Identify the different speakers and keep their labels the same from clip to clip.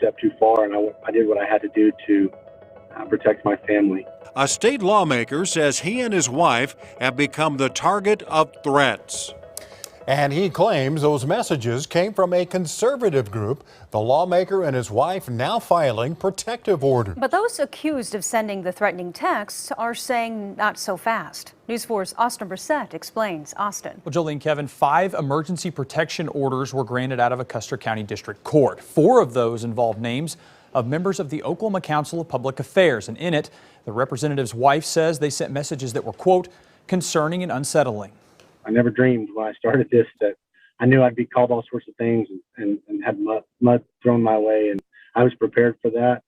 Speaker 1: step too far, and I did what I had to do to protect my family.
Speaker 2: A state lawmaker says he and his wife have become the target of threats.
Speaker 3: And he claims those messages came from a conservative group. The lawmaker and his wife now filing protective orders.
Speaker 4: But those accused of sending the threatening texts are saying not so fast. News 4's Austin Brissett explains. Austin.
Speaker 5: Well, Jolene, Kevin, 5 emergency protection orders were granted out of a Custer County District Court. 4 of those involved names of members of the Oklahoma Council of Public Affairs. And in it, the representative's wife says they sent messages that were, quote, concerning and unsettling.
Speaker 1: I never dreamed when I started this that I knew I'd be called all sorts of things and had mud thrown my way, and I was prepared for that.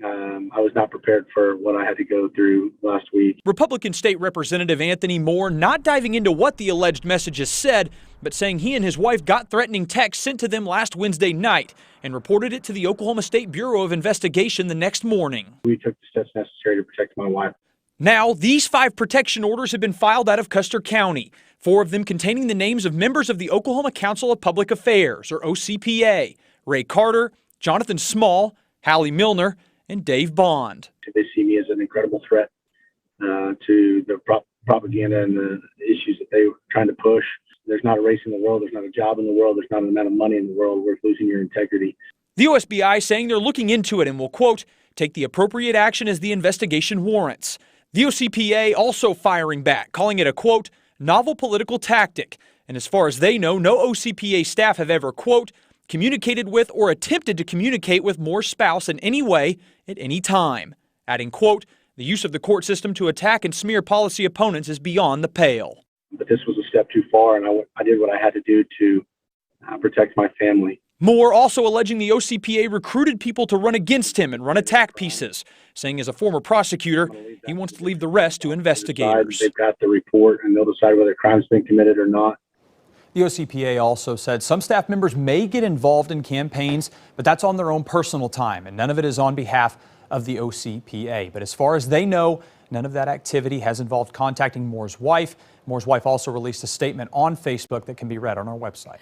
Speaker 1: I was not prepared for what I had to go through last week.
Speaker 5: Republican State Representative Anthony Moore not diving into what the alleged messages said, but saying he and his wife got threatening texts sent to them last Wednesday night and reported it to the Oklahoma State Bureau of Investigation the next morning.
Speaker 1: We took the steps necessary to protect my wife.
Speaker 5: Now, these 5 protection orders have been filed out of Custer County, 4 of them containing the names of members of the Oklahoma Council of Public Affairs, or OCPA, Ray Carter, Jonathan Small, Hallie Milner, and Dave Bond.
Speaker 1: They see me as an incredible threat to the propaganda and the issues that they were trying to push. There's not a race in the world, there's not a job in the world, there's not an amount of money in the world worth losing your integrity.
Speaker 5: The OSBI saying they're looking into it and will, quote, take the appropriate action as the investigation warrants. The OCPA also firing back, calling it a, quote, novel political tactic. And as far as they know, no OCPA staff have ever, quote, communicated with or attempted to communicate with Moore's spouse in any way at any time. Adding, quote, the use of the court system to attack and smear policy opponents is beyond the pale.
Speaker 1: But this was a step too far, and I did what I had to do to protect my family.
Speaker 5: Moore also alleging the OCPA recruited people to run against him and run attack pieces, saying as a former prosecutor, he wants to leave the rest to investigators.
Speaker 1: They've got the report, and they'll decide whether a crime's been committed or not.
Speaker 5: The OCPA also said some staff members may get involved in campaigns, but that's on their own personal time, and none of it is on behalf of the OCPA. But as far as they know, none of that activity has involved contacting Moore's wife. Moore's wife also released a statement on Facebook that can be read on our website.